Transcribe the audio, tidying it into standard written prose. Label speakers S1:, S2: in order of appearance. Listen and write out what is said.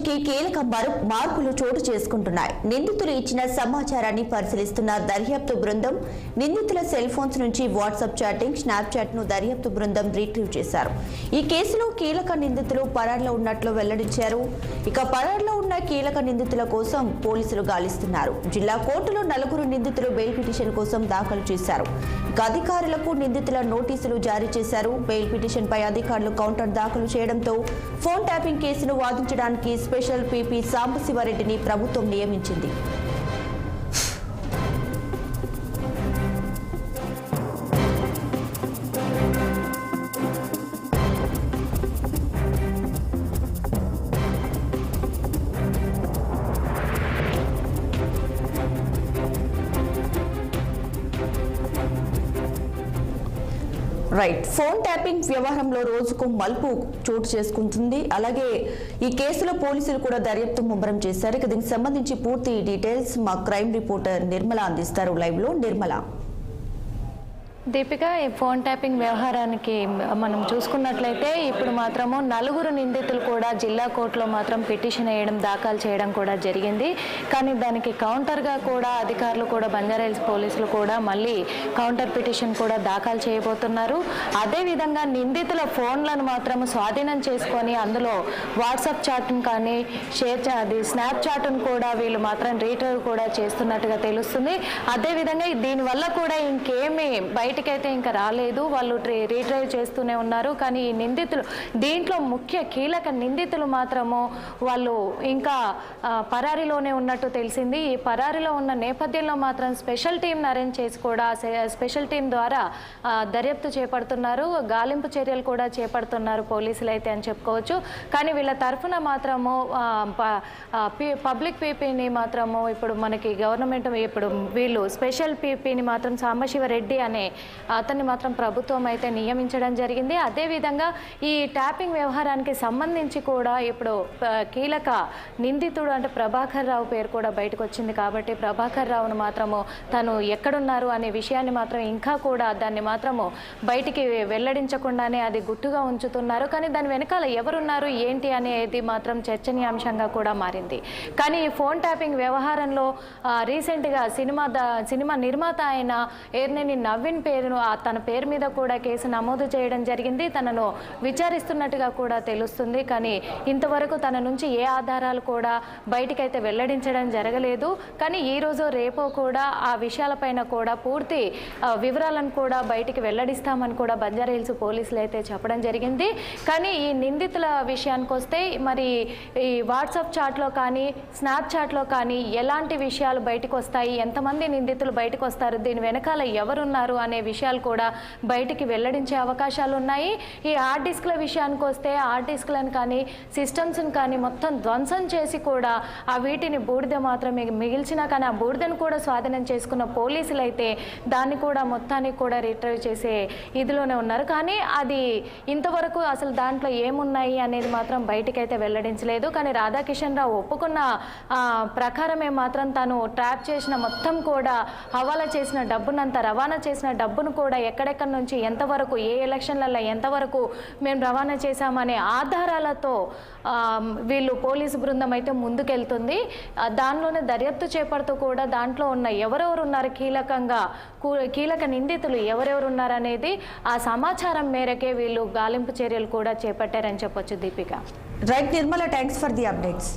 S1: కి కీలక మార్పులు చోటు చేసుకుంటున్నాయి. నిందితులు ఇచ్చిన సమాచారాన్ని పరిశీలిస్తున్న దర్యాప్తు బృందం నిందితుల సెల్ ఫోన్స్ నుంచి వాట్సాప్ చాటింగ్, స్నాప్ చాట్ ను దర్యాప్తు బృందం రిట్రీవ్ చేశారు. ఈ కేసులో కీలక నిందితులు పరారులో ఉన్నట్లు వెల్లడించారు. ఇక పరారులో ఉన్న కీలక నిందితుల కోసం పోలీసులు గాలిస్తున్నారు. జిల్లా కోర్టులో 4 నిందితులు బెయిల్ పిటిషన్ కోసం దాఖలు చేశారు. ఇక అధికారులకు నిందితుల నోటీసులు జారీ చేశారు. బెయిల్ పిటిషన్ పై అధికారులు కౌంటర్ దాఖలు చేయడంతో ఫోన్ ట్యాపింగ్ కేసును వాదించడానికి స్పెషల్ పీపీ సాంబశివారెడ్డిని ప్రభుత్వం నియమించింది. ఫోన్ ట్యాపింగ్ వ్యవహారంలో రోజుకు మలుపు చోటు చేసుకుంటుంది. అలాగే ఈ కేసులో పోలీసులు కూడా దర్యాప్తు ముమ్మరం చేశారు. ఇక దీనికి సంబంధించి పూర్తి డీటెయిల్స్ మా క్రైమ్ రిపోర్టర్ నిర్మల అందిస్తారు. లైవ్ లో నిర్మల.
S2: దీపిక, ఈ ఫోన్ ట్యాపింగ్ వ్యవహారానికి మనం చూసుకున్నట్లయితే ఇప్పుడు మాత్రము 4 నిందితులు కూడా జిల్లా కోర్టులో మాత్రం పిటిషన్ వేయడం, దాఖలు చేయడం కూడా జరిగింది. కానీ దానికి కౌంటర్గా కూడా అధికారులు కూడా బంజారాహిల్స్ పోలీసులు కూడా మళ్ళీ కౌంటర్ పిటిషన్ కూడా దాఖలు చేయబోతున్నారు. అదేవిధంగా నిందితుల ఫోన్లను మాత్రం స్వాధీనం చేసుకొని అందులో వాట్సాప్ చాట్ను కానీ స్నాప్ చాట్ను కూడా వీళ్ళు మాత్రం రీట్రైవ్ కూడా చేస్తున్నట్టుగా తెలుస్తుంది. అదేవిధంగా దీనివల్ల కూడా ఇంకేమీ బయటకైతే ఇంకా రాలేదు, వాళ్ళు రీట్రైవ్ చేస్తూనే ఉన్నారు. కానీ ఈ నిందితులు దీంట్లో ముఖ్య కీలక నిందితులు మాత్రము వాళ్ళు ఇంకా పరారీలోనే ఉన్నట్టు తెలిసింది. ఈ పరారీలో ఉన్న నేపథ్యంలో మాత్రం స్పెషల్ టీంను అరేంజ్ చేసి కూడా స్పెషల్ టీం ద్వారా దర్యాప్తు చేపడుతున్నారు, గాలింపు చర్యలు కూడా చేపడుతున్నారు పోలీసులు అయితే అని చెప్పుకోవచ్చు. కానీ వీళ్ళ తరఫున మాత్రము పబ్లిక్ పీపీని మాత్రము ఇప్పుడు మనకి గవర్నమెంట్ ఇప్పుడు వీళ్ళు స్పెషల్ పీపీని మాత్రం సాంబశివరెడ్డి అనే అతన్ని మాత్రం ప్రభుత్వం అయితే నియమించడం జరిగింది. అదేవిధంగా ఈ ట్యాపింగ్ వ్యవహారానికి సంబంధించి కూడా ఇప్పుడు కీలక నిందితుడు అంటే ప్రభాకర్ రావు పేరు కూడా బయటకు వచ్చింది. కాబట్టి ప్రభాకర్ రావును మాత్రము తను ఎక్కడున్నారు అనే విషయాన్ని మాత్రం ఇంకా కూడా దాన్ని మాత్రము బయటికి వెల్లడించకుండానే అది గుట్టుగా ఉంచుతున్నారు. కానీ దాని వెనకాల ఎవరున్నారు ఏంటి అనేది మాత్రం చర్చనీయాంశంగా కూడా మారింది. కానీ ఈ ఫోన్ ట్యాపింగ్ వ్యవహారంలో రీసెంట్గా సినిమా నిర్మాత అయిన ఏర్నేని నవీన్ తన పేరు మీద కూడా కేసు నమోదు చేయడం జరిగింది. తనను విచారిస్తున్నట్టుగా కూడా తెలుస్తుంది. కానీ ఇంతవరకు తన నుంచి ఏ ఆధారాలు కూడా బయటికైతే వెల్లడించడం జరగలేదు. కానీ ఈ రోజు రేపో కూడా ఆ విషయాలపైన కూడా పూర్తి వివరాలను కూడా బయటికి వెల్లడిస్తామని కూడా బంజారాహిల్స్ పోలీసులు అయితే చెప్పడం జరిగింది. కానీ ఈ నిందితుల విషయానికి వస్తే మరి ఈ వాట్సాప్ చాట్లో కానీ స్నాప్ చాట్లో కానీ ఎలాంటి విషయాలు బయటకు వస్తాయి, ఎంతమంది నిందితులు బయటకు వస్తారు, దీని వెనకాల ఎవరున్నారు అనే విషయాలు కూడా బయటికి వెల్లడించే అవకాశాలు ఉన్నాయి. ఈ హార్డ్ డిస్క్ల విషయానికి వస్తే హార్డ్ డిస్క్లను కానీ సిస్టమ్స్ని కానీ మొత్తం ధ్వంసం చేసి కూడా ఆ వీటిని బూడిద మాత్రమే మిగిల్చినా కానీ ఆ బూడిదను కూడా స్వాధీనం చేసుకున్న పోలీసులు అయితే దాన్ని కూడా మొత్తానికి కూడా రిట్రైవ్ చేసే ఇదిలోనే ఉన్నారు. కానీ అది ఇంతవరకు అసలు దాంట్లో ఏమున్నాయి అనేది మాత్రం బయటికైతే వెల్లడించలేదు. కానీ రాధాకిషన్ రావు ఒప్పుకున్న ప్రకారమే మాత్రం తను ట్రాప్ చేసిన మొత్తం కూడా హవాలా చేసిన డబ్బునంతా రవాణా చేసిన డబ్బును కూడా ఎక్కడెక్కడి నుంచి ఎంతవరకు ఏ ఎలక్షన్లలో ఎంతవరకు మేము రవాణా చేశామనే ఆధారాలతో వీళ్ళు పోలీసు బృందం అయితే ముందుకెళ్తుంది. దానిలోనే దర్యాప్తు చేపడుతూ కూడా దాంట్లో ఉన్న ఎవరెవరు ఉన్నారు, కీలక నిందితులు ఎవరెవరు ఉన్నారనేది ఆ సమాచారం మేరకే వీళ్ళు గాలింపు చర్యలు కూడా చేపట్టారని చెప్పొచ్చు. Deepika.
S1: Right Nirmala, thanks for the updates.